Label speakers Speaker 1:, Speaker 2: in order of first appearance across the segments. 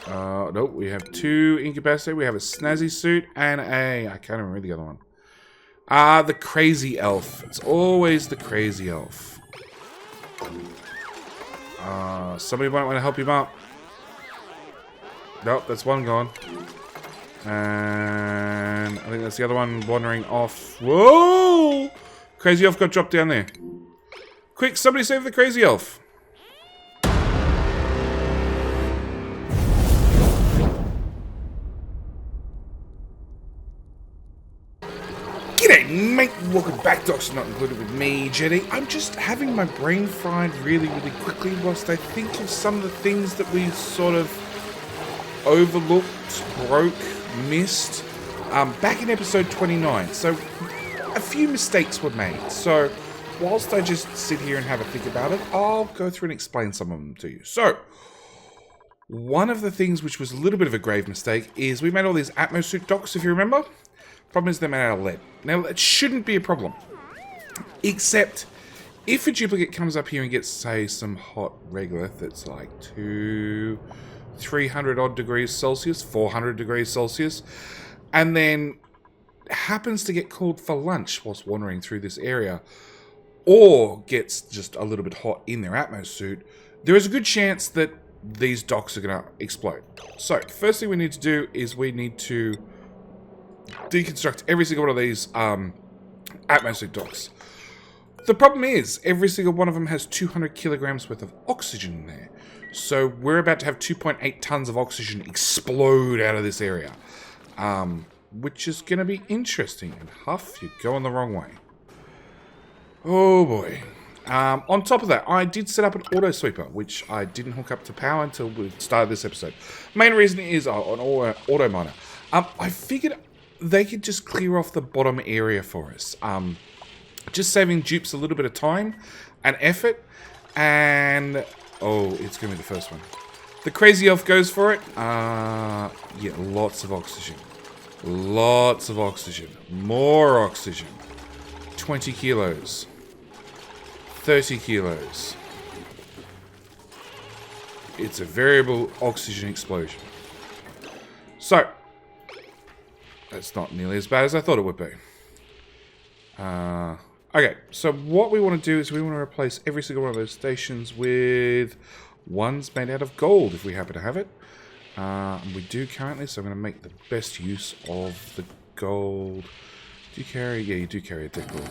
Speaker 1: Nope, we have 2 incapacitated. We have a snazzy suit and I can't remember the other one. The crazy elf. It's always the crazy elf. Somebody might want to help him up. Nope, that's one gone. And I think that's the other one wandering off. Whoa! Crazy elf got dropped down there. Quick, somebody save the crazy elf. G'day, mate. Welcome back to Oxygen Not Included with me, Jetty. I'm just having my brain fried really quickly whilst I think of some of the things that we sort of overlooked, broke, missed back in episode 29. So a few mistakes were made. So whilst I just sit here and have a think about it, I'll go through and explain some of them to you. So one of the things which was a little bit of a grave mistake is we made all these Atmosuit docks, if you remember. Problem is they're made out of lead. Now, it shouldn't be a problem. Except, if a duplicate comes up here and gets, say, some hot regolith that's like 300 odd degrees Celsius, 400 degrees Celsius, and then happens to get called for lunch whilst wandering through this area, or gets just a little bit hot in their Atmosuit, there is a good chance that these docks are going to explode. So, first thing we need to do is we need to deconstruct every single one of these Atmosuit docks. The problem is, every single one of them has 200 kilograms worth of oxygen in there. So we're about to have 2.8 tons of oxygen explode out of this area. Which is going to be interesting. And Huff, you're going the wrong way. Oh boy. On top of that, I did set up an auto sweeper, which I didn't hook up to power until we started this episode. Main reason is an auto miner. I figured they could just clear off the bottom area for us. Just saving dupes a little bit of time and effort. And oh, it's going to be the first one. The crazy elf goes for it. Yeah, lots of oxygen. Lots of oxygen. More oxygen. 20 kilos. 30 kilos. It's a variable oxygen explosion. So, that's not nearly as bad as I thought it would be. Okay, so what we want to do is we want to replace every single one of those stations with ones made out of gold, if we happen to have it. And we do currently, so I'm going to make the best use of the gold. Do you carry? Yeah, you do carry a deck gold.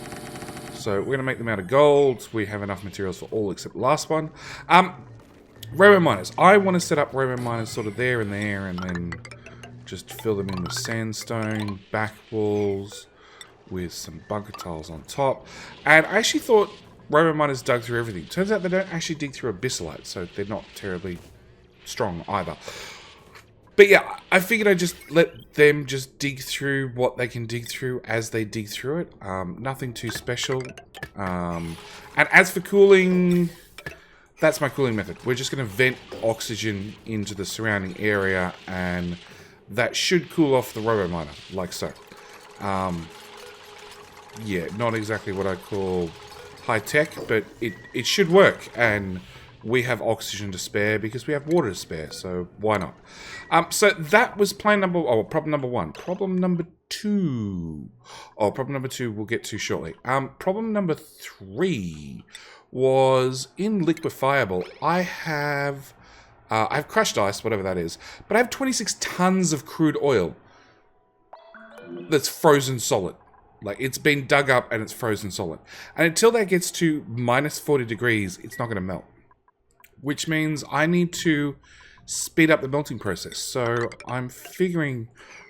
Speaker 1: So we're going to make them out of gold. We have enough materials for all except the last one. Railway miners. I want to set up railway miners sort of there, and then just fill them in with sandstone, back walls, with some bunker tiles on top. And I actually thought railway miners dug through everything. Turns out they don't actually dig through abyssalite, so they're not terribly strong either. But yeah, I figured I'd just let them just dig through what they can dig through as they dig through it. Nothing too special. And as for cooling, that's my cooling method. We're just going to vent oxygen into the surrounding area, and that should cool off the robo miner, like so. Yeah, not exactly what I call high tech, but it should work. And we have oxygen to spare because we have water to spare, so why not? So that was problem number one. Problem number two. Oh, problem number two we'll get to shortly. Problem number three was in liquefiable. I have crushed ice, whatever that is, but I have 26 tons of crude oil that's frozen solid. Like, it's been dug up and it's frozen solid. And until that gets to minus 40 degrees, it's not going to melt. Which means I need to speed up the melting process. So I'm figuring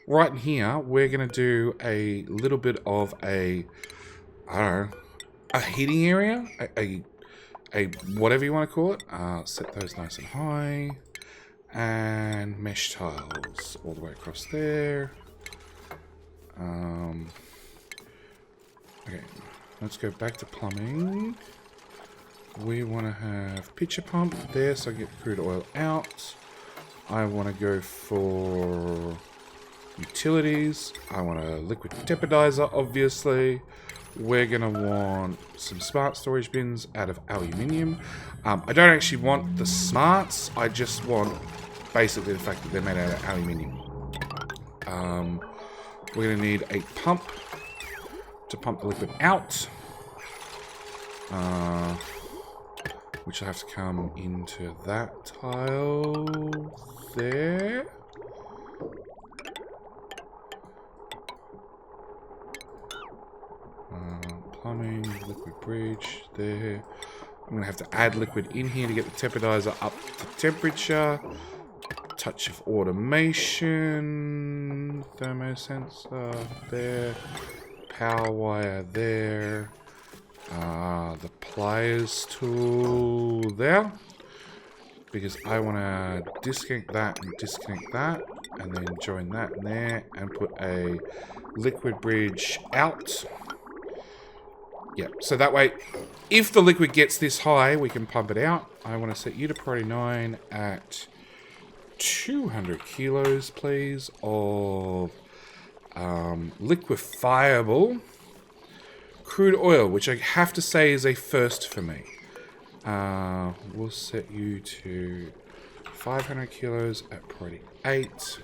Speaker 1: right in here, we're going to do a little bit of a heating area. A whatever you want to call it. Set those nice and high. And mesh tiles all the way across there. Okay, let's go back to plumbing. We want to have pitcher pump there so I get crude oil out. I want to go for utilities. I want a liquid temperizer, obviously. We're going to want some smart storage bins out of aluminium. I don't actually want the smarts. I just want basically the fact that they're made out of aluminium. We're going to need a pump to pump the liquid out, which will have to come into that tile there. Plumbing, liquid bridge there. I'm going to have to add liquid in here to get the temperdizer up to temperature. Touch of automation. Thermosensor there. Power wire there. The pliers tool there. Because I want to disconnect that and disconnect that. And then join that in there. And put a liquid bridge out. Yeah, so that way, if the liquid gets this high, we can pump it out. I want to set you to priority 9 at 200 kilos, please, of liquefiable crude oil, which I have to say is a first for me. We'll set you to 500 kilos at priority 8,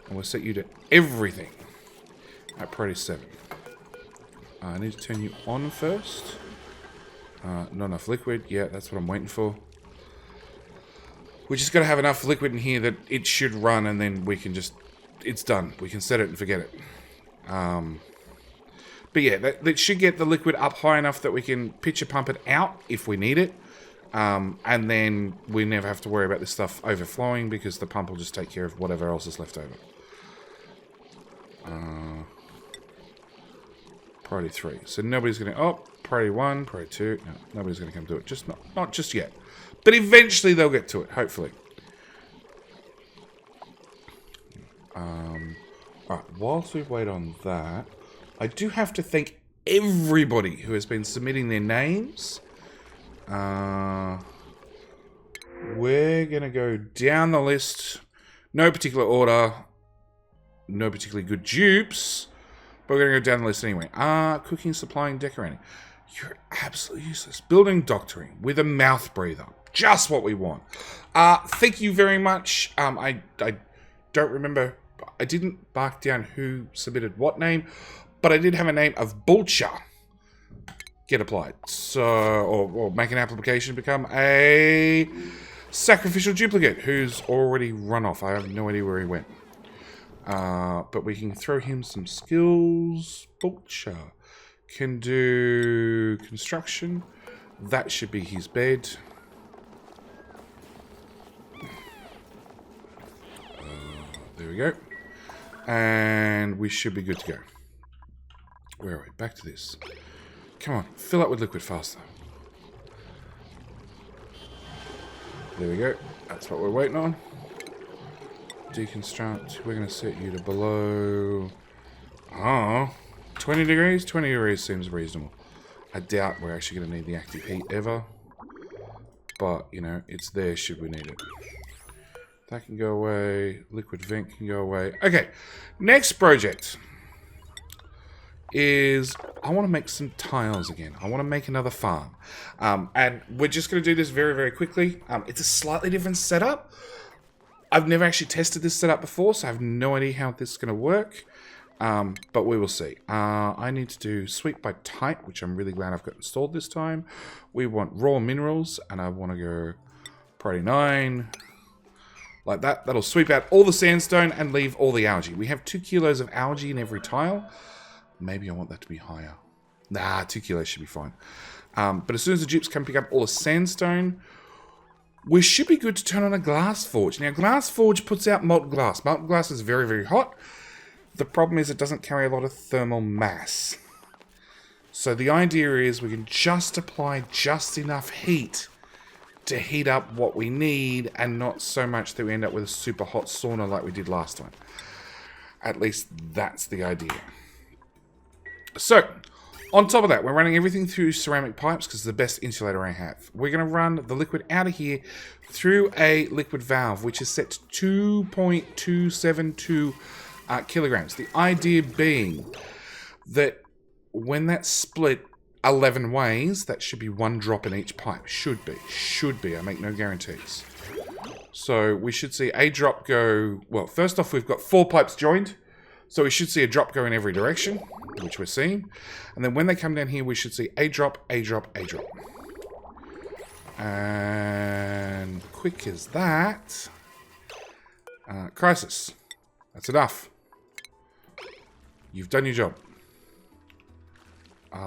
Speaker 1: and we'll set you to everything at priority 7. I need to turn you on first. Not enough liquid. Yeah, that's what I'm waiting for. We just got to have enough liquid in here that it should run, and then we can just... It's done. We can set it and forget it. But yeah, that should get the liquid up high enough that we can pitcher pump it out if we need it. And then we never have to worry about this stuff overflowing because the pump will just take care of whatever else is left over. Priority 3. So nobody's going to... Oh, priority 1, priority 2. No, nobody's going to come do it. Just not just yet. But eventually they'll get to it, hopefully. Alright, whilst we wait on that, I do have to thank everybody who has been submitting their names. We're going to go down the list. No particular order. No particularly good dupes. But we're going to go down the list anyway. Cooking, supplying, decorating. You're absolutely useless. Building, doctoring with a mouth breather. Just what we want. Thank you very much. I don't remember. I didn't mark down who submitted what name. But I did have a name of Bulcher get applied. So, or make an application become a sacrificial duplicate who's already run off. I have no idea where he went. But we can throw him some skills. Bulcher can do construction. That should be his bed. There we go. And we should be good to go. Where are we? Back to this. Come on, fill up with liquid faster. There we go. That's what we're waiting on. Deconstruct. We're going to set you to below... 20 degrees? 20 degrees seems reasonable. I doubt we're actually going to need the active heat ever. But, you know, it's there should we need it. That can go away. Liquid vent can go away. Okay, next project is I want to make some tiles again. I want to make another farm. And we're just going to do this very, very quickly. It's a slightly different setup. I've never actually tested this setup before, so I have no idea how this is going to work. But we will see. I need to do sweep by type, which I'm really glad I've got installed this time. We want raw minerals, and I want to go priority 9. Like that. That'll sweep out all the sandstone and leave all the algae. We have 2 kilos of algae in every tile. Maybe I want that to be higher. Nah, 2 kilos should be fine. But as soon as the dupes come pick up all the sandstone, we should be good to turn on a glass forge. Now, glass forge puts out molten glass. Molten glass is very, very hot. The problem is it doesn't carry a lot of thermal mass. So the idea is we can just apply just enough heat to heat up what we need and not so much that we end up with a super hot sauna like we did last time. At least that's the idea. So, on top of that, we're running everything through ceramic pipes because it's the best insulator I have. We're going to run the liquid out of here through a liquid valve, which is set to 2.272 kilograms. The idea being that when that's split 11 ways, that should be 1 drop in each pipe. Should be. I make no guarantees. So we should see a drop go... Well, first off, we've got 4 pipes joined. So we should see a drop go in every direction, which we're seeing. And then when they come down here, we should see a drop, a drop, a drop. And quick as that. Crisis. That's enough. You've done your job.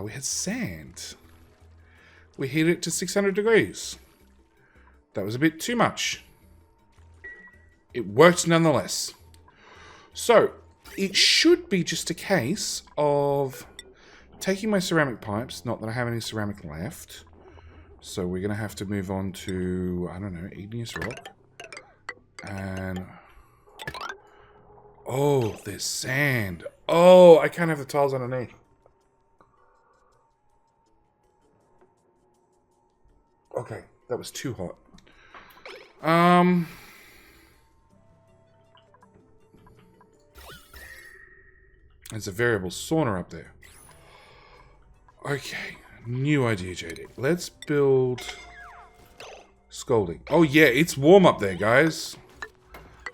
Speaker 1: We had sand. We heated it to 600 degrees. That was a bit too much. It worked nonetheless. So, it should be just a case of taking my ceramic pipes. Not that I have any ceramic left. So we're going to have to move on to, I don't know, igneous rock. And... Oh, there's sand. Oh, I can't have the tiles underneath. Okay, that was too hot. There's a variable sauna up there. Okay, new idea, JD. Let's build... Scalding. Oh yeah, it's warm up there, guys.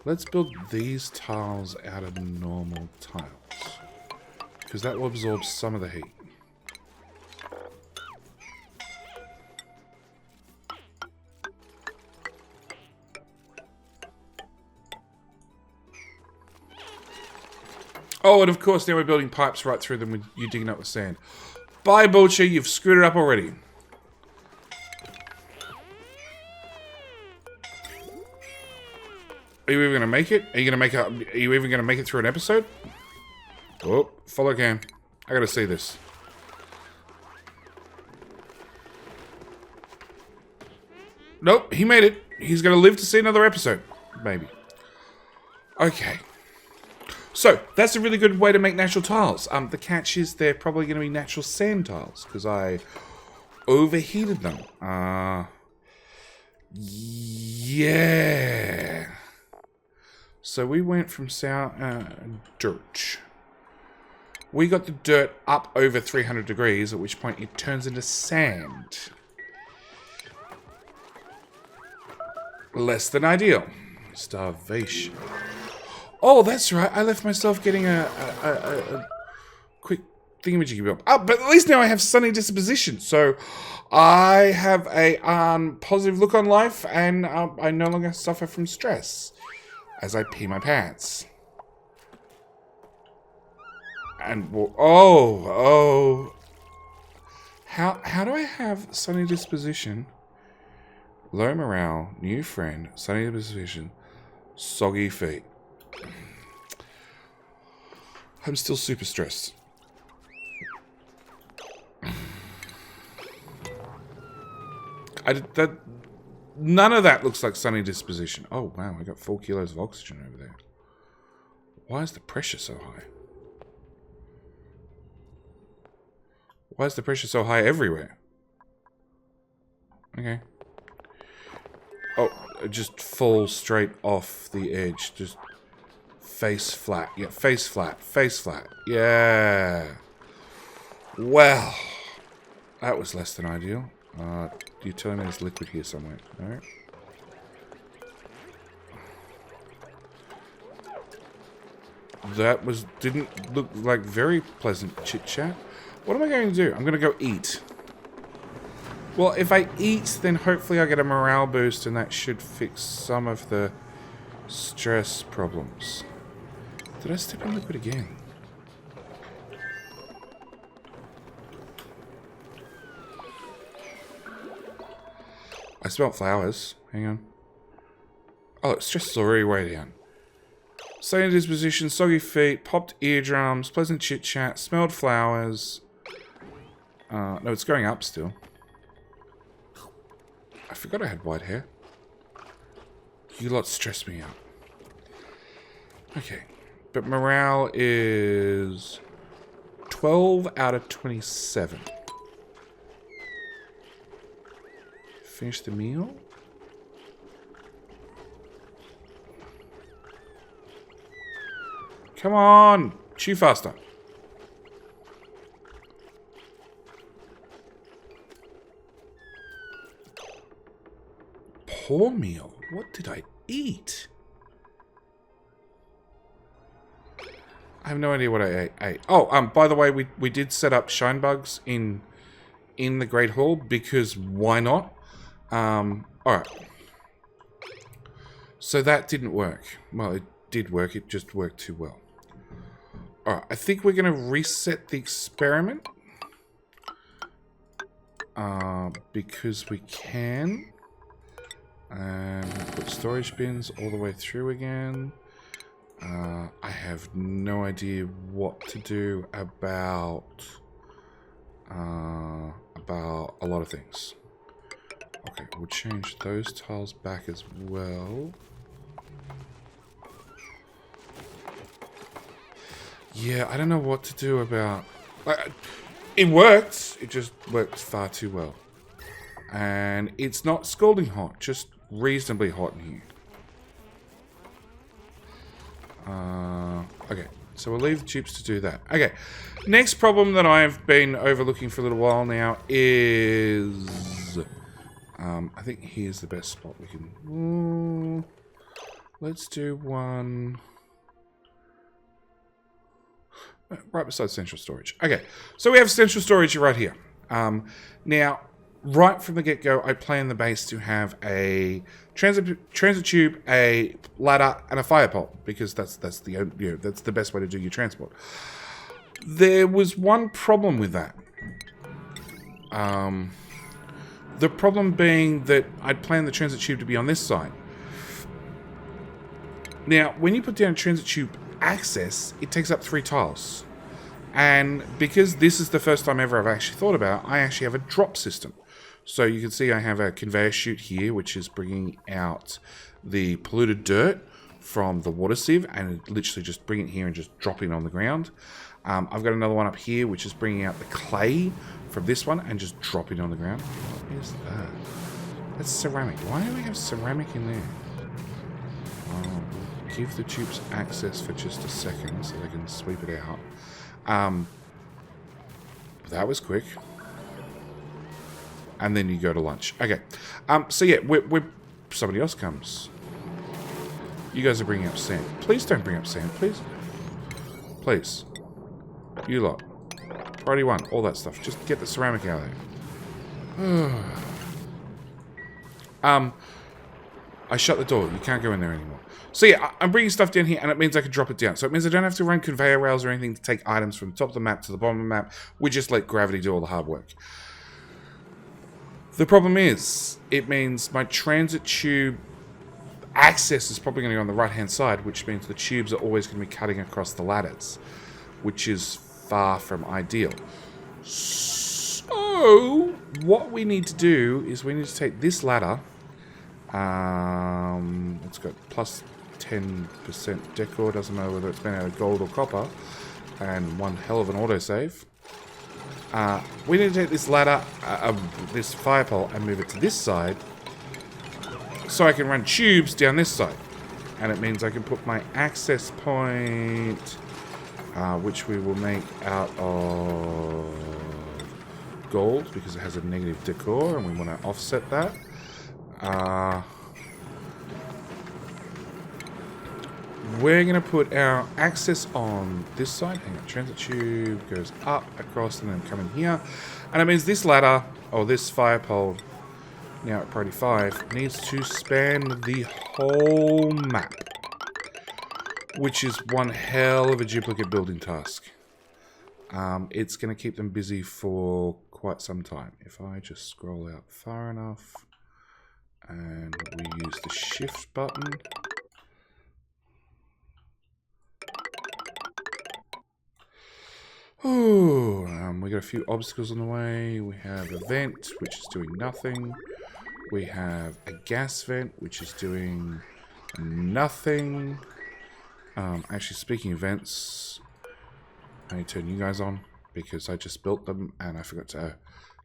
Speaker 1: Let's build these tiles out of normal tiles. Because that will absorb some of the heat. Oh, and of course now we're building pipes right through them with you digging up the sand. Bye, Butcher, you've screwed it up already. Are you even going to make it? Are you even going to make it through an episode? Oh, follow cam. I got to see this. Nope, he made it. He's going to live to see another episode. Maybe. Okay. So, that's a really good way to make natural tiles. The catch is they're probably going to be natural sand tiles, because I overheated them. Yeah. So we went from dirt. We got the dirt up over 300 degrees, at which point it turns into sand. Less than ideal. Starvation. Oh, that's right. I left myself getting a quick thingamajiggy up. Oh, but at least now I have sunny disposition. So I have a positive look on life, and I no longer suffer from stress as I pee my pants. And how do I have sunny disposition, low morale, new friend, sunny disposition, soggy feet? I'm still super stressed. None of that looks like sunny disposition. Oh, wow, I got 4 kilos of oxygen over there. Why is the pressure so high? Why is the pressure so high everywhere? Okay. Oh, it just falls straight off the edge. Just face flat. Yeah, face flat. Face flat. Yeah. Well, that was less than ideal. You're telling me there's liquid here somewhere. Alright. That didn't look like very pleasant chit-chat. What am I going to do? I'm going to go eat. Well, if I eat, then hopefully I get a morale boost, and that should fix some of the stress problems. Did I step in liquid again? I smelled flowers. Hang on. Oh, stress is already way down. Sunny disposition, soggy feet, popped eardrums, pleasant chit-chat, smelled flowers. No, it's going up still. I forgot I had white hair. You lot stress me out. Okay. But morale is 12 out of 27. Finish the meal? Come on! Chew faster. Poor meal. What did I eat? I have no idea what I ate. Oh, by the way, we did set up shine bugs in the Great Hall because why not? Alright. So that didn't work. Well, it did work. It just worked too well. Alright, I think we're going to reset the experiment. Because we can. And put storage bins all the way through again. I have no idea what to do about a lot of things. Okay, we'll change those tiles back as well. Yeah, I don't know what to do about... it worked. It just worked far too well. And it's not scalding hot, just reasonably hot in here. Okay, so we'll leave the tubes to do that. Okay, next problem that I've been overlooking for a little while now is... I think here's the best spot we can... let's do one... right beside central storage. Okay, so we have central storage right here. Now, right from the get-go, I plan the base to have a transit tube, a ladder, and a fire pole because that's the best way to do your transport. There was one problem with that. The problem being that I'd planned the transit tube to be on this side. Now, when you put down transit tube access, it takes up 3 tiles. And because this is the first time ever I've actually thought about it, I actually have a drop system. So you can see I have a conveyor chute here, which is bringing out the polluted dirt from the water sieve and literally just bring it here and just drop it on the ground. I've got another one up here, which is bringing out the clay from this one and just drop it on the ground. What is that? That's ceramic. Why do we have ceramic in there? Give the tubes access for just a second so they can sweep it out. That was quick. And then you go to lunch. Okay. So yeah, somebody else comes. You guys are bringing up sand. Please don't bring up sand, please. Please. You lot. Priority 1. All that stuff. Just get the ceramic out of there. I shut the door. You can't go in there anymore. So yeah, I'm bringing stuff down here, and it means I can drop it down. So it means I don't have to run conveyor rails or anything to take items from the top of the map to the bottom of the map. We just let gravity do all the hard work. The problem is, it means my transit tube access is probably going to go on the right-hand side, which means the tubes are always going to be cutting across the ladders, which is far from ideal. So, what we need to do is we need to take this ladder. It's got plus 10% decor, doesn't matter whether it's made out of gold or copper, and one hell of an autosave. We need to take this ladder, this fire pole, and move it to this side, so I can run tubes down this side. And it means I can put my access point, which we will make out of gold, because it has a negative decor, and we want to offset that. We're going to put our access on this side. Hang on, transit tube goes up, across, and then come in here. And it means this ladder, or this fire pole, now at priority 5, needs to span the whole map. Which is one hell of a duplicate building task. It's going to keep them busy for quite some time. If I just scroll out far enough, and we use the shift button. Oh, we got a few obstacles on the way. We have a vent, which is doing nothing. We have a gas vent, which is doing nothing. Actually, speaking of vents, I need to turn you guys on because I just built them and I forgot to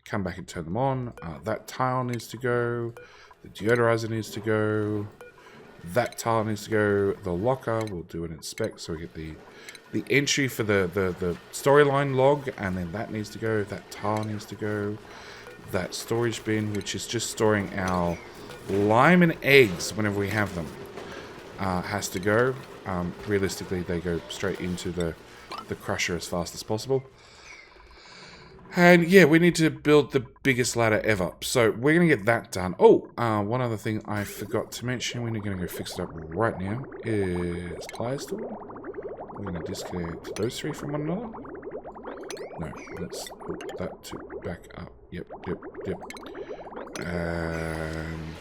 Speaker 1: come back and turn them on. That tile needs to go. The deodorizer needs to go. That tile needs to go. The locker, we'll do an inspect so we get the entry for the storyline log, and then that needs to go. That tile needs to go. That storage bin, which is just storing our lime and eggs whenever we have them. has to go. Realistically, they go straight into the crusher as fast as possible. And yeah, we need to build the biggest ladder ever. So we're going to get that done. Oh, one other thing I forgot to mention. We're going to go fix it up right now. Is pliers tool. We're going to disconnect those three from one another. No, let's put that to back up. Yep. And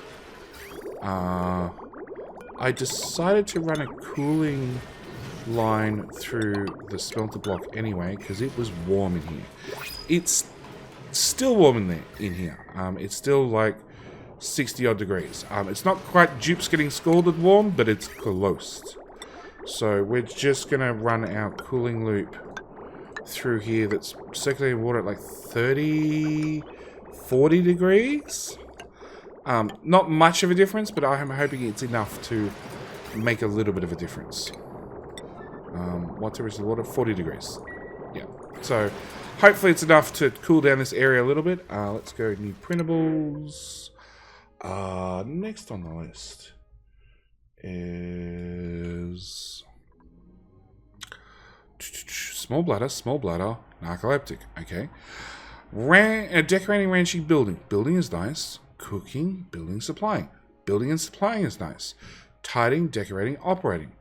Speaker 1: I decided to run a cooling line through the smelter block anyway because it was warm in here. It's still warm in here. It's still like 60 odd degrees. It's not quite Dupe's getting scalded warm, but it's close. So we're just gonna run our cooling loop through here that's circulating water at like 30, 40 degrees. Not much of a difference, but I'm hoping it's enough to make a little bit of a difference. What temperature is the water? 40 degrees. Yeah. So hopefully it's enough to cool down this area a little bit. Let's go new printables. Next on the list is small bladder, narcoleptic. Okay. Decorating, ranching, building. Building is nice. Cooking, building, supplying. Building and supplying is nice. Tidying, decorating, operating.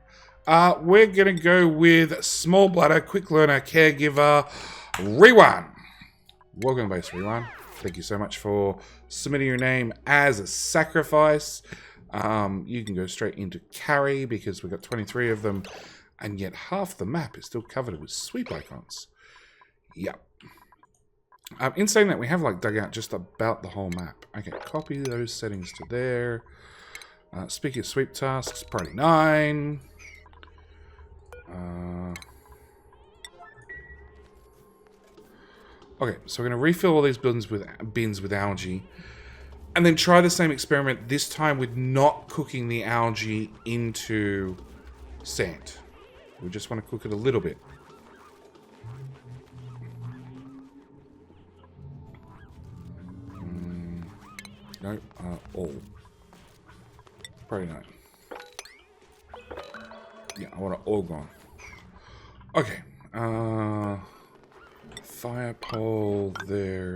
Speaker 1: We're going to go with small bladder, quick learner, caregiver, Rewan. Welcome to base, Rewan. Thank you so much for submitting your name as a sacrifice. You can go straight into carry because we've got 23 of them, and yet half the map is still covered with sweep icons. Yep. In saying that, we have like dug out just about the whole map. Okay, copy those settings to there. Speaking of sweep tasks, priority 9. Okay, so we're going to refill all these bins with algae. And then try the same experiment, this time with not cooking the algae into sand. We just want to cook it a little bit. No, all. Probably not. Yeah, I want it all gone. Okay. Fire pole there.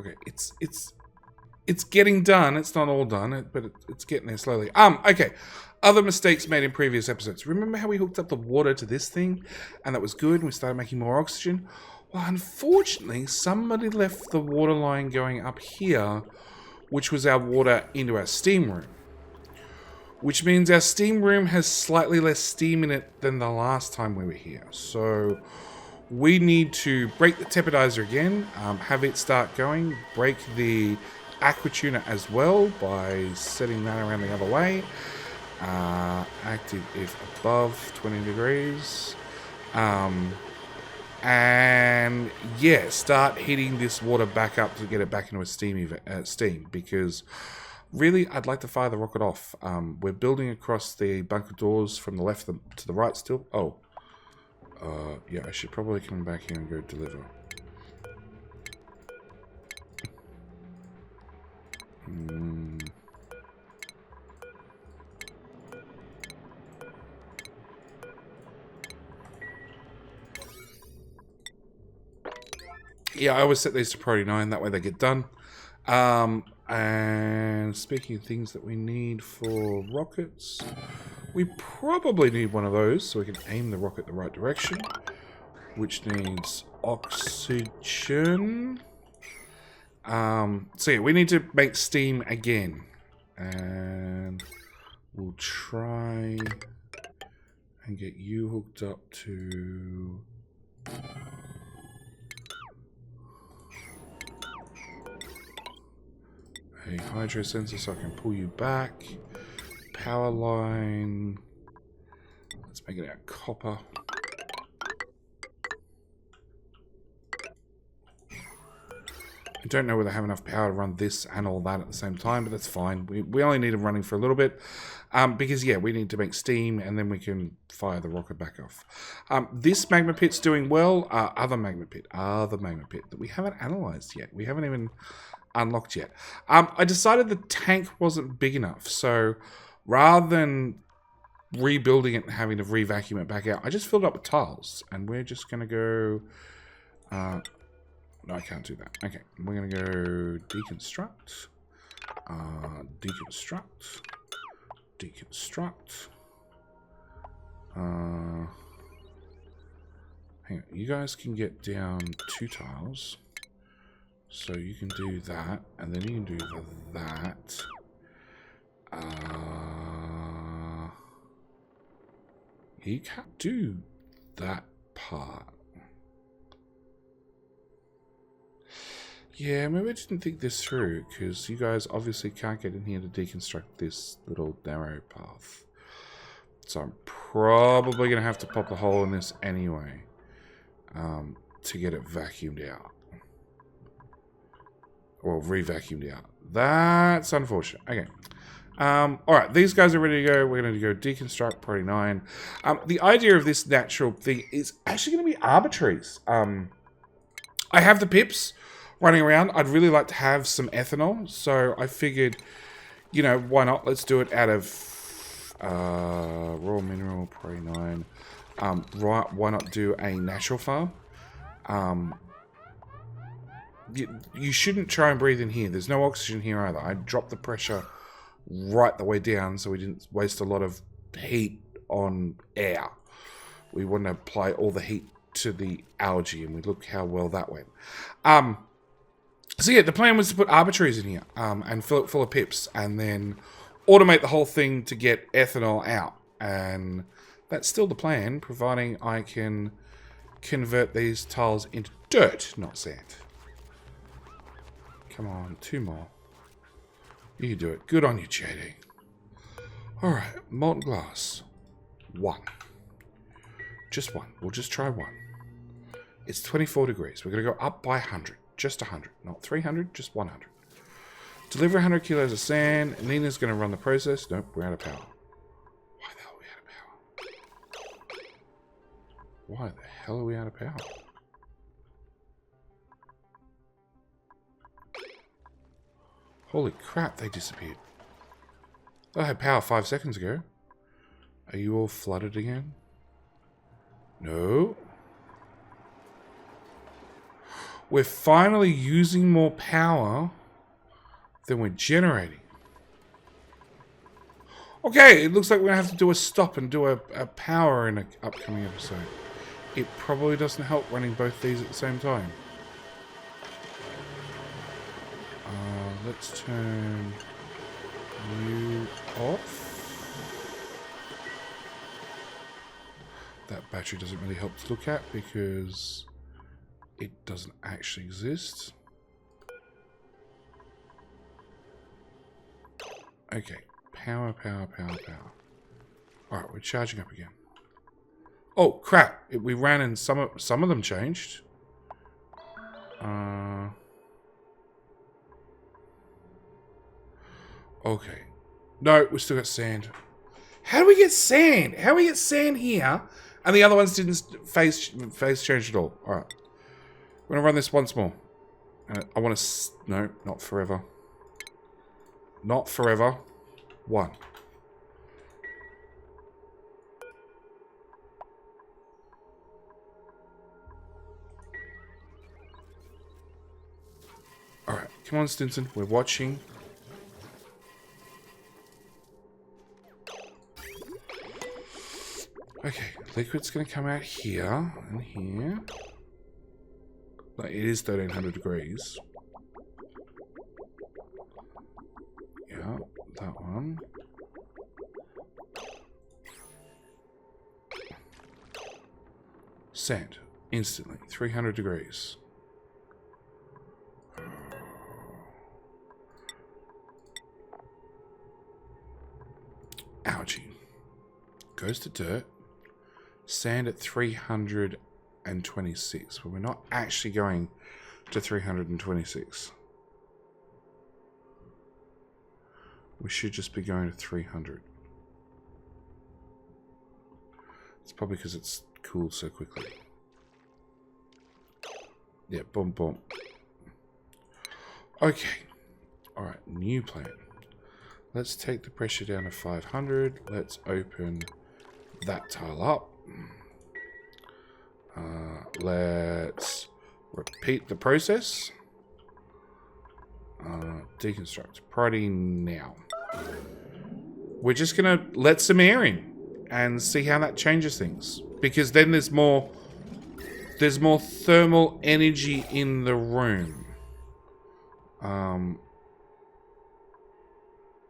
Speaker 1: Okay, it's getting done. It's not all done, but it's getting there slowly. Okay. Other mistakes made in previous episodes. Remember how we hooked up the water to this thing, and that was good, and we started making more oxygen? Well, unfortunately, somebody left the water line going up here, which was our water into our steam room. Which means our steam room has slightly less steam in it than the last time we were here. So we need to break the tepidizer again, have it start going, break the aqua tuner as well by setting that around the other way. Active if above 20 degrees. And yeah, start heating this water back up to get it back into a steam, because really I'd like to fire the rocket off. We're building across the bunker doors from the left to the right still. Yeah, I should probably come back here and go deliver. Yeah, I always set these to priority 9, that way they get done. And speaking of things that we need for rockets, we probably need one of those so we can aim the rocket the right direction, which needs oxygen. So yeah, we need to make steam again, and we'll try and get you hooked up to a hydro sensor so I can pull you back. Power line. Let's make it out copper. I don't know whether I have enough power to run this and all that at the same time, but that's fine. We only need them running for a little bit. Because, yeah, we need to make steam, and then we can fire the rocket back off. This magma pit's doing well. Other magma pit that we haven't analysed yet. We haven't even unlocked yet. I decided the tank wasn't big enough, so rather than rebuilding it and having to re-vacuum it back out, I just filled it up with tiles, and we're just going to go... no, I can't do that. Okay, we're going to go deconstruct, deconstruct, deconstruct. Hang on, you guys can get down 2 tiles. So you can do that, and then you can do that. You can't do that part. Yeah, maybe I didn't think this through, because you guys obviously can't get in here to deconstruct this little narrow path. So I'm probably going to have to pop a hole in this anyway, to get it vacuumed out. Well, re-vacuumed out. That's unfortunate. Okay. Alright, these guys are ready to go. We're going to go deconstruct, priority 9. The idea of this natural thing is actually going to be arbitraries. I have the pips running around. I'd really like to have some ethanol, so I figured, you know, why not? Let's do it out of raw mineral, priority 9. Right, why not do a natural farm? You shouldn't try and breathe in here. There's no oxygen here either. I dropped the pressure right the way down so we didn't waste a lot of heat on air. We want to apply all the heat to the algae, and we look how well that went. So yeah, the plan was to put arbitraries in here and fill it full of pips, and then automate the whole thing to get ethanol out. And that's still the plan, providing I can convert these tiles into dirt, not sand. Come on, 2 more. You can do it. Good on you, JD. Alright, molten glass. 1. Just 1. We'll just try 1. It's 24 degrees. We're going to go up by 100. Just 100. Not 300, just 100. Deliver 100 kilos of sand. Nina's going to run the process. Nope, we're out of power. Why the hell are we out of power? Why the hell are we out of power? Holy crap, they disappeared. I had power 5 seconds ago. Are you all flooded again? No. We're finally using more power than we're generating. Okay, it looks like we're going to have to do a stop and do a power in an upcoming episode. It probably doesn't help running both these at the same time. Let's turn you off. That battery doesn't really help to look at because it doesn't actually exist. Okay, power. Alright, we're charging up again. Oh, crap. We ran and some of them changed. Okay. No, we still got sand. How do we get sand? How do we get sand here? And the other ones didn't phase change at all. Alright. I'm going to run this once more. I want to... No, not forever. Not forever. 1. Alright, come on, Stinson. We're watching. Okay, liquid's going to come out here and here. Like, it is 1300 degrees. Yeah, that one. Sand. Instantly. 300 degrees. Algae. Goes to dirt. Sand at 326. But we're not actually going to 326. We should just be going to 300. It's probably because it's cooled so quickly. Yeah, boom, boom. Okay. Alright, new plan. Let's take the pressure down to 500. Let's open that tile up. Let's repeat the process. Deconstruct. Priority now. We're just going to let some air in and see how that changes things. Because then there's more thermal energy in the room.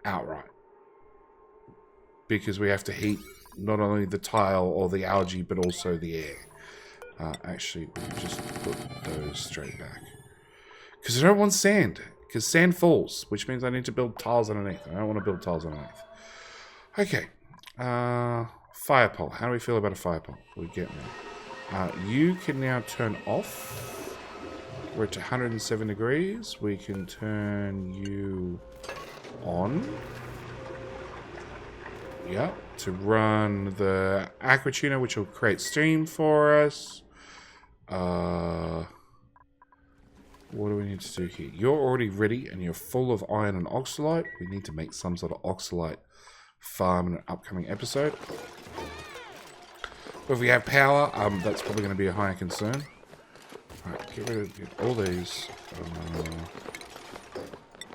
Speaker 1: Outright. Because we have to heat not only the tile or the algae, but also the air. Actually, we can just put those straight back. Because I don't want sand. Because sand falls, which means I need to build tiles underneath. I don't want to build tiles underneath. Okay. Fire pole. How do we feel about a fire pole? We get one. You can now turn off. We're at 107 degrees. We can turn you on. Yeah, to run the aqua tuner, which will create steam for us. What do we need to do here? You're already ready and you're full of iron and oxalite. We need to make some sort of oxalite farm in an upcoming episode. But if we have power, that's probably going to be a higher concern. Alright, get rid of all these.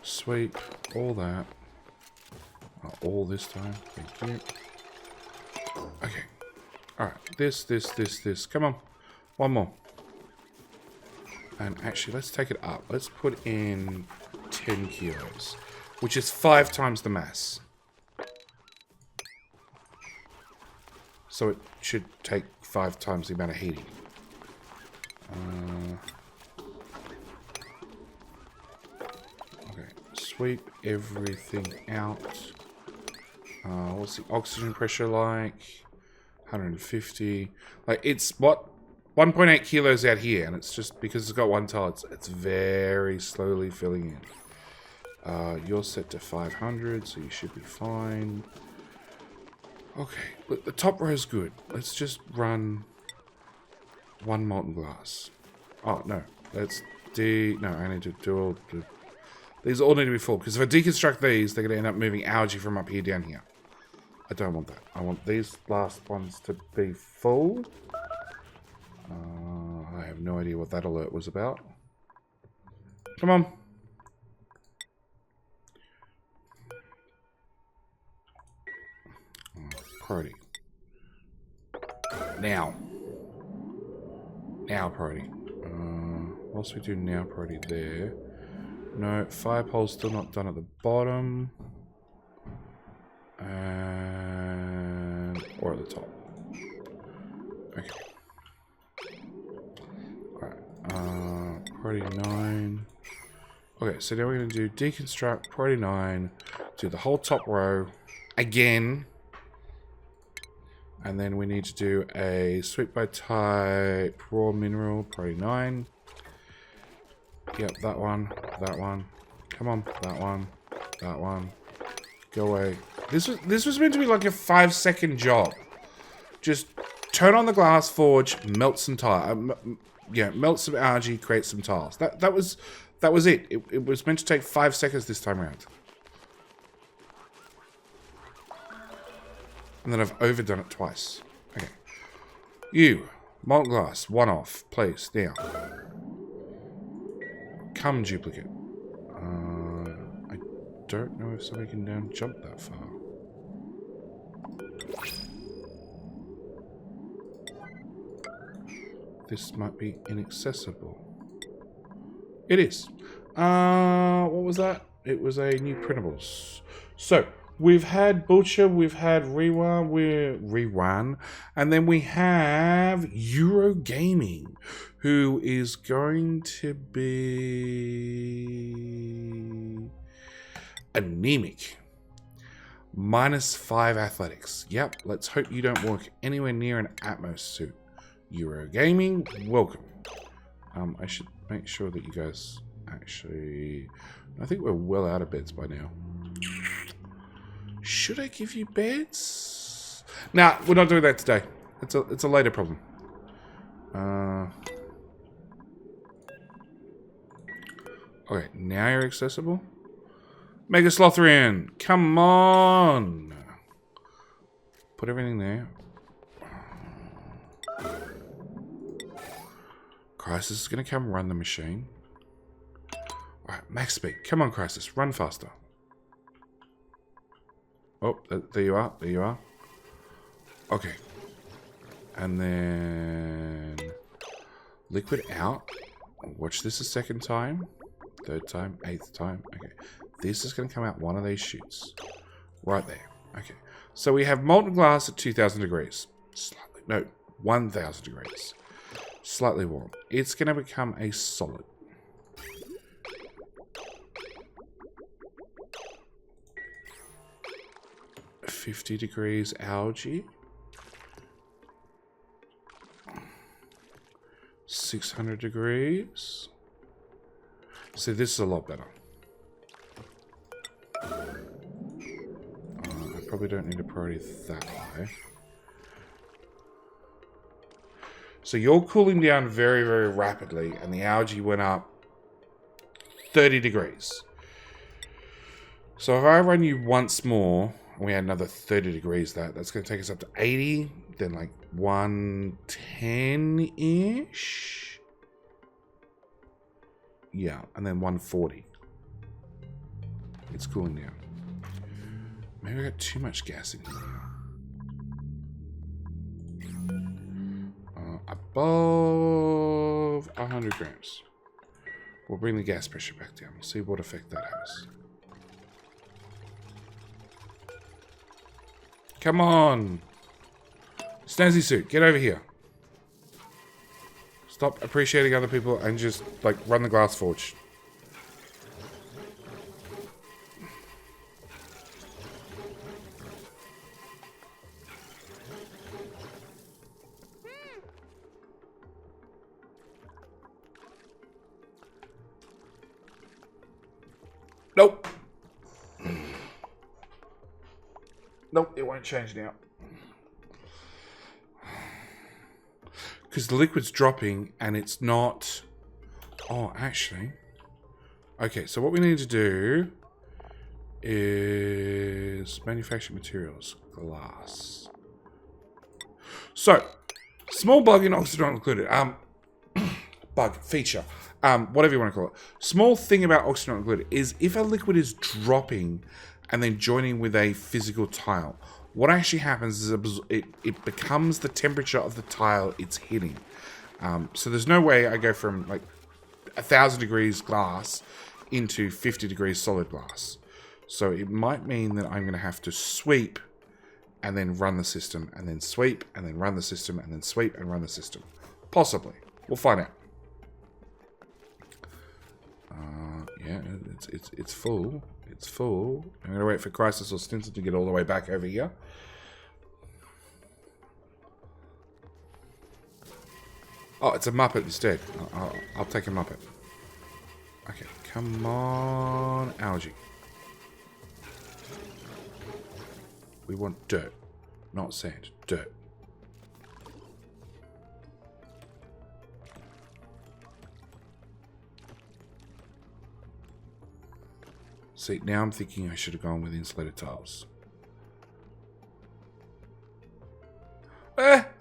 Speaker 1: Sweep, all that. All this time. Thank you. Okay. Alright, this. Come on. One more. And actually, let's take it up. Let's put in 10 kilos, which is 5 times the mass. So it should take 5 times the amount of heating. Okay, sweep everything out. What's the oxygen pressure like? 150. Like, it's what? 1.8 kilos out here, and it's just because it's got one tile, it's very slowly filling in. You're set to 500, so you should be fine. Okay, look, the top row is good. Let's just run 1 molten glass. Oh, no. No, I need to do all the... These all need to be full, because if I deconstruct these, they're going to end up moving algae from up here down here. I don't want that. I want these last ones to be full. I have no idea what that alert was about. Come on. Priority. Now. Now priority. Whilst we do now priority there. No, fire pole's still not done at the bottom. And... or at the top. Okay. Alright. Priority 9. Okay, so now we're going to do deconstruct, priority 9, do the whole top row again. And then we need to do a sweep by type, raw mineral, priority 9. Yep, that one. Come on, that one. Go away. This was meant to be like a 5-second job. Just turn on the glass forge, melt some tile. Melt some algae, create some tiles. That was it. It was meant to take 5 seconds this time around. And then I've overdone it twice. Okay. You, molten glass, 1 off, please, now. Come, duplicate. I don't know if somebody can down jump that far. This might be inaccessible. It is. What was that? It was a new printables. So, we've had Butcher, we've had Rewan, and then we have Euro Gaming, who is going to be anemic. -5 athletics. Yep, let's hope you don't work anywhere near an Atmos suit. Euro Gaming, welcome. I should make sure that you guys actually... I think we're well out of beds by now. Should I give you beds? Nah, we're not doing that today. It's a later problem. Okay, now you're accessible. Mega Slothrian, come on! Put everything there. Crisis is going to come run the machine. Alright, max speed. Come on, Crisis, run faster. Oh, there you are. There you are. Okay. And then... Liquid out. Watch this a second time. Third time. Eighth time. Okay. This is going to come out one of these chutes. Right there. Okay. So we have molten glass at 2,000 degrees. Slightly. No, 1,000 degrees. Slightly warm. It's going to become a solid. $50 degrees algae. 600 degrees. See, this is a lot better. I probably don't need a priority that high. So you're cooling down very, very rapidly, and the algae went up 30 degrees. So if I run you once more, and we had another 30 degrees, that's going to take us up to 80, then like 110-ish. Yeah, and then 140. It's cooling down. Maybe I got too much gas in here. Above 100 grams. We'll bring the gas pressure back down. We'll see what effect that has. Come on! Snazzy suit, get over here. Stop appreciating other people and just, like, run the glass forge. Nope. Nope, it won't change now. Because the liquid's dropping and it's not... Oh, actually... Okay, so what we need to do is manufacture materials. Glass. So, small bug in oxygen not included. Bug, feature. Whatever you want to call it. Small thing about oxygen not included is if a liquid is dropping and then joining with a physical tile, what actually happens is it becomes the temperature of the tile it's hitting. So there's no way I go from like 1,000 degrees glass into 50 degrees solid glass. So it might mean that I'm going to have to sweep and then run the system, and then sweep and then run the system, and then sweep and run the system. Possibly. We'll find out. Yeah, it's full. It's full. I'm going to wait for Crisis or Stinson to get all the way back over here. Oh, it's a Muppet instead. I'll take a Muppet. Okay, come on, algae. We want dirt, not sand. Dirt. See, now I'm thinking I should have gone with insulated tiles.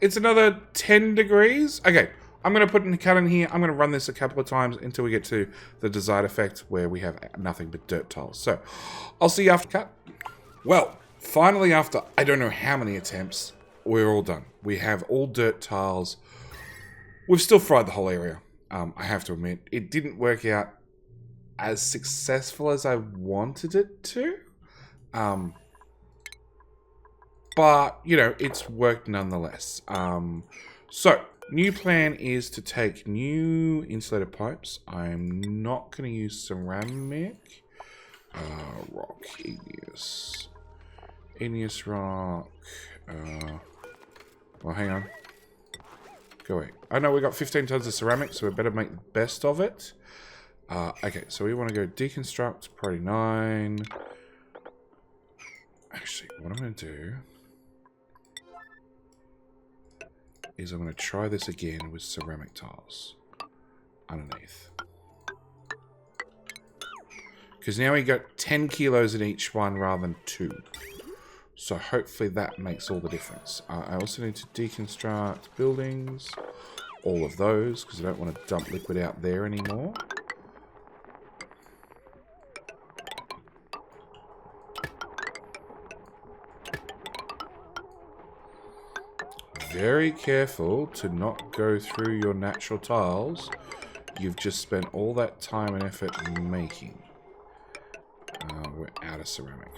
Speaker 1: It's another 10 degrees. Okay, I'm going to put in the cut in here. I'm going to run this a couple of times until we get to the desired effect where we have nothing but dirt tiles. So, I'll see you after cut. Well, finally after I don't know how many attempts, we're all done. We have all dirt tiles. We've still fried the whole area. I have to admit, it didn't work out as successful as I wanted it to. But, you know, it's worked nonetheless. So, new plan is to take new insulated pipes. I'm not going to use ceramic. Rock, igneous. Igneous rock. Well, hang on. Go away. I know we got 15 tons of ceramic, so we better make the best of it. Okay, so we want to go deconstruct, priority 9. Actually, what I'm going to do is I'm going to try this again with ceramic tiles underneath. Because now we got 10 kilos in each one rather than 2. So hopefully that makes all the difference. I also need to deconstruct buildings. All of those, because I don't want to dump liquid out there anymore. Very careful to not go through your natural tiles you've just spent all that time and effort making. We're out of ceramic.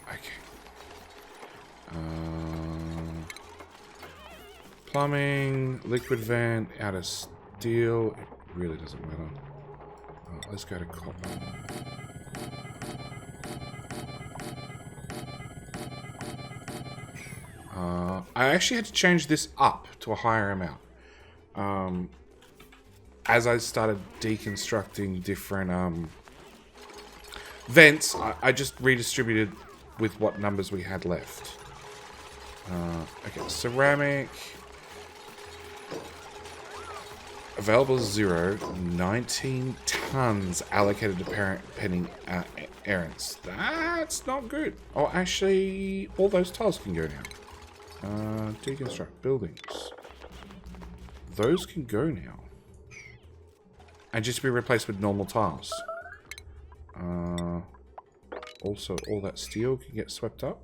Speaker 1: Okay. Plumbing, liquid vent, out of steel. It really doesn't matter. Let's go to copper. I actually had to change this up to a higher amount. As I started deconstructing different vents, I just redistributed with what numbers we had left. Okay, ceramic. Available 0. 19 tons allocated to pending errands. That's not good. Oh, actually, all those tiles can go now. Deconstruct buildings. Those can go now. And just be replaced with normal tiles. Also, all that steel can get swept up.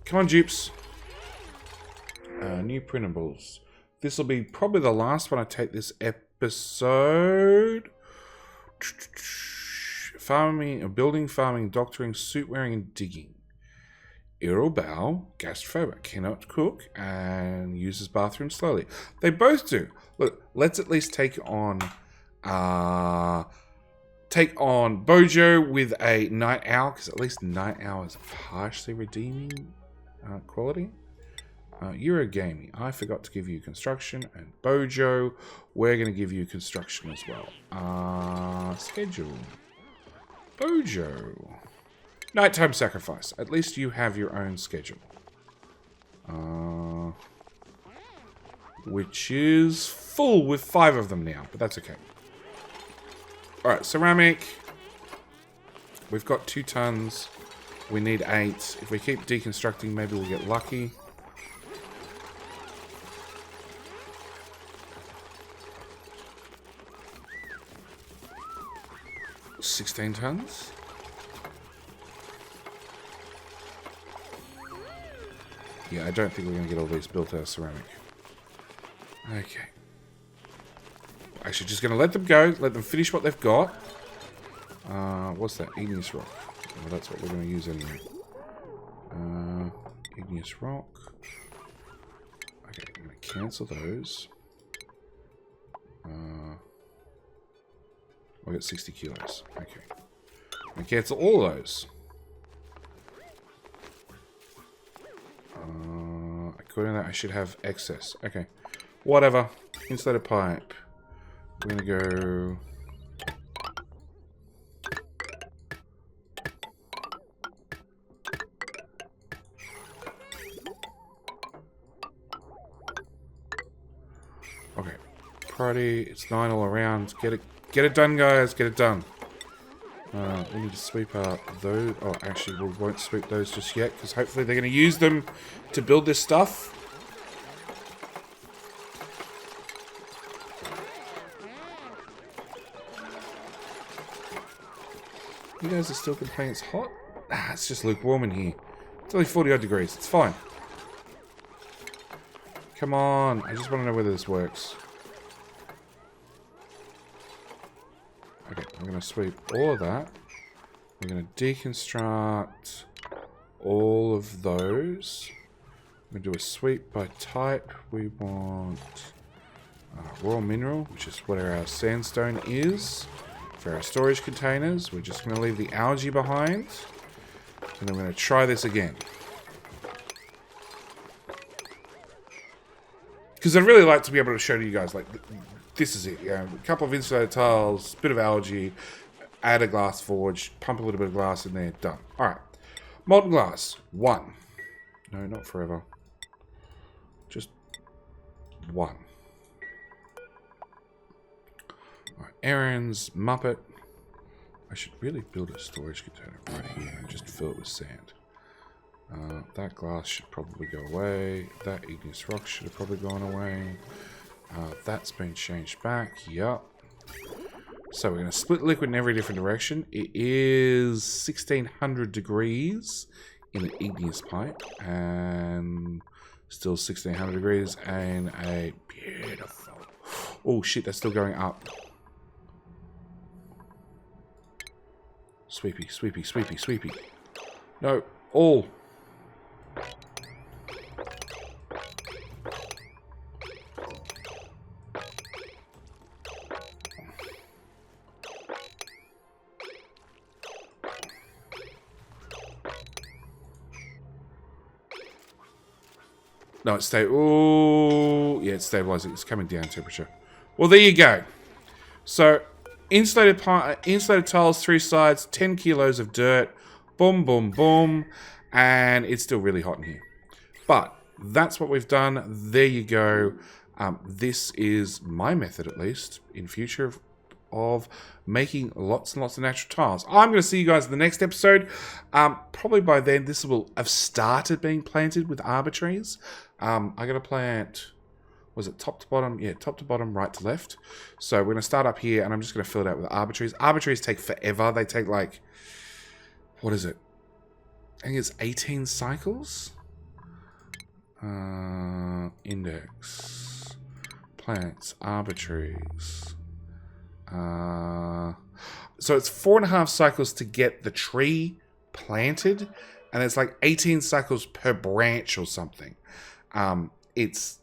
Speaker 1: Come on, dupes. New printables. This will be probably the last one I take this episode. Farming, building, farming, doctoring, suit wearing, and digging. Irobao, gastrophobic, cannot cook, and uses bathroom slowly. They both do. Look, let's at least take on Bojo with a night owl, because at least night owl is partially redeeming quality. Eurogaming, I forgot to give you construction, and Bojo, we're going to give you construction as well. Schedule. Bojo. Nighttime sacrifice. At least you have your own schedule. Which is full with 5 of them now, but that's okay. Alright, ceramic. We've got 2 tons. We need 8. If we keep deconstructing, maybe we'll get lucky. $16 tons. Yeah, I don't think we're going to get all these built out of ceramic. Okay. Actually, just going to let them go. Let them finish what they've got. What's that? Igneous rock. Well, that's what we're going to use anyway. Igneous rock. Okay, I'm going to cancel those. I got 60 kilos. Okay. I'm going to cancel all those. According to that, I should have excess. Okay. Whatever. Insulated pipe. We're going to go... Okay. Priority. It's 9 all around. Get it done, guys. Get it done. We need to sweep up those. Oh, actually, we won't sweep those just yet, because hopefully they're going to use them to build this stuff. You guys are still complaining it's hot? Ah, it's just lukewarm in here. It's only 40 odd degrees. It's fine. Come on. I just want to know whether this works. Okay, I'm going to sweep all of that. We're going to deconstruct all of those. I'm going to do a sweep by type. We want raw mineral, which is what our sandstone is. For our storage containers, we're just going to leave the algae behind. And then we're going to try this again. Because I'd really like to be able to show you guys, like, this is it. You know, a couple of insulated tiles, bit of algae, add a glass forge, pump a little bit of glass in there, done. All right. Molten glass, 1. No, not forever. Just 1. All right, errands, Muppet. I should really build a storage container right here and just fill it with sand. That glass should probably go away. That igneous rock should have probably gone away. That's been changed back. Yup. So we're going to split liquid in every different direction. It is 1600 degrees in an igneous pipe. And still 1600 degrees and a beautiful... Oh shit, that's still going up. Sweepy, sweepy, sweepy, sweepy. No, all. No, it's oh, yeah, it's stabilizing. It's coming down temperature. Well, there you go. So, insulated tiles, 3 sides, 10 kilos of dirt, boom, boom, boom, and it's still really hot in here. But that's what we've done. There you go. This is my method, at least, in future of making lots and lots of natural tiles. I'm going to see you guys in the next episode. Probably by then, this will have started being planted with arbitraries. I'm going to plant... Was it top to bottom? Yeah, top to bottom, right to left. So we're going to start up here, and I'm just going to fill it out with arbitraries. Arbitraries take forever. They take, like... What is it? I think it's 18 cycles? Index. Plants. Arbitraries. So it's 4.5 cycles to get the tree planted, and it's like 18 cycles per branch or something. It's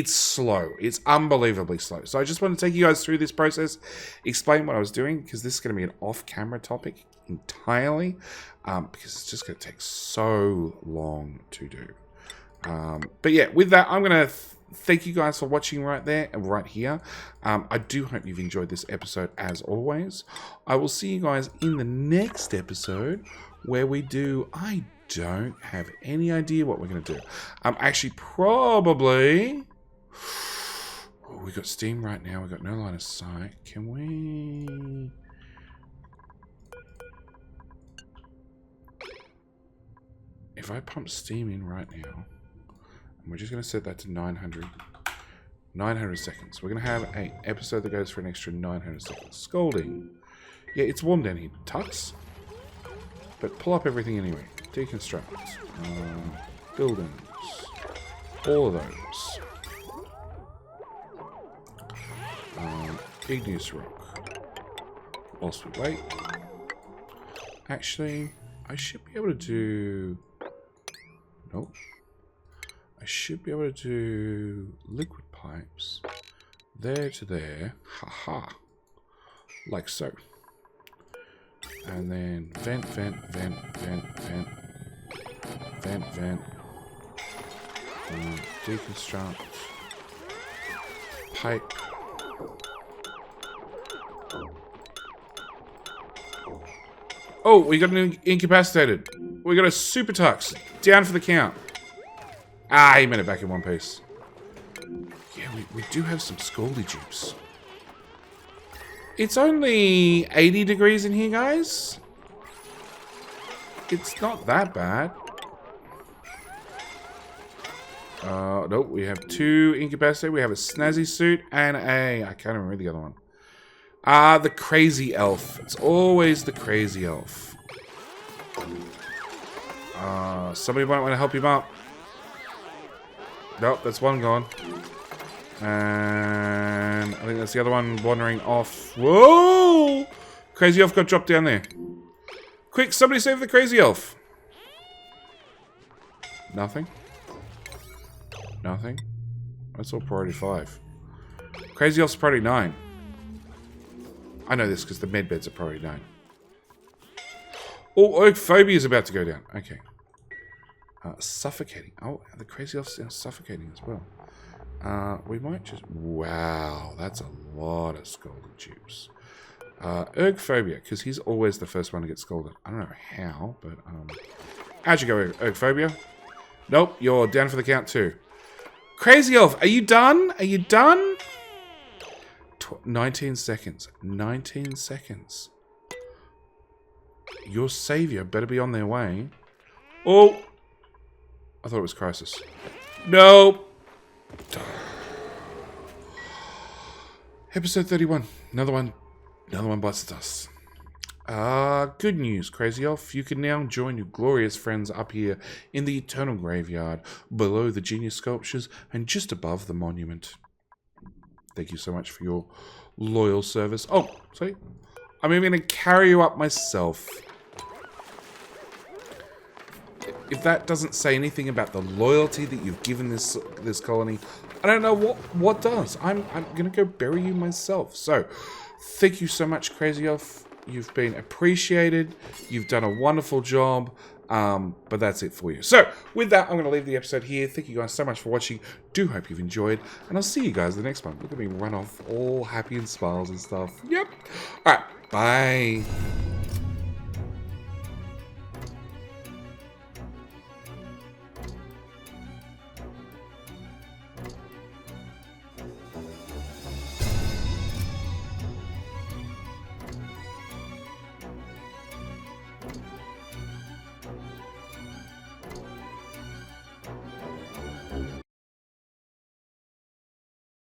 Speaker 1: slow. It's unbelievably slow. So I just want to take you guys through this process, explain what I was doing, because this is going to be an off-camera topic entirely, because it's just going to take so long to do. But yeah, with that, I'm going to thank you guys for watching right there and right here. I do hope you've enjoyed this episode as always. I will see you guys in the next episode where we do... I don't have any idea what we're going to do. Actually, probably... Oh, we got steam right now. We've got no line of sight. Can we... If I pump steam in right now, and we're just going to set that to 900 seconds. We're going to have an episode that goes for an extra 900 seconds. Scalding. Yeah, it's warm down here. Tux. But pull up everything anyway. Deconstruct. Buildings. All of those. Igneous rock. Whilst we wait. Actually, I should be able to do... Nope. I should be able to do liquid pipes. There to there. Haha. Like so. And then vent, vent, vent, vent, vent. Vent, vent. Deconstruct. Pipe. Oh, we got an incapacitated. We got a super tux. Down for the count. Ah, he made it back in one piece. Yeah, we do have some scaldy juice. It's only 80 degrees in here, guys. It's not that bad. Nope, we have 2 incapacitated. We have a snazzy suit and a... I can't remember the other one. The crazy elf. It's always the crazy elf. Somebody might want to help him up. Nope, that's one gone. And I think that's the other one wandering off. Whoa! Crazy elf got dropped down there. Quick, somebody save the crazy elf. Nothing. Nothing. That's all priority 5. Crazy elf's priority 9. I know this because the med beds are priority 9. Oh, oak phobia is about to go down. Okay. Suffocating. Oh, the crazy elf's now suffocating as well. We might just... Wow, that's a lot of scalding tubes. Ergophobia, because he's always the first one to get scalded. I don't know how, but... How'd you go, Ergophobia? Nope, you're down for the count too. Crazy Elf, are you done? Are you done? 19 seconds. 19 seconds. Your savior better be on their way. Oh! I thought it was Crisis. No! Episode 31. Another one bites the dust. Good news, Crazy Elf. You can now join your glorious friends up here in the Eternal Graveyard, below the genius sculptures and just above the monument. Thank you so much for your loyal service. Oh, sorry. I'm even going to carry you up myself. If that doesn't say anything about the loyalty that you've given this colony, I don't know what does. I'm going to go bury you myself. So, thank you so much, Crazy Elf. You've been appreciated. You've done a wonderful job. But that's it for you. So, with that, I'm going to leave the episode here. Thank you guys so much for watching. Do hope you've enjoyed. And I'll see you guys in the next one. Look at me run off all happy and smiles and stuff. Yep. Alright, bye.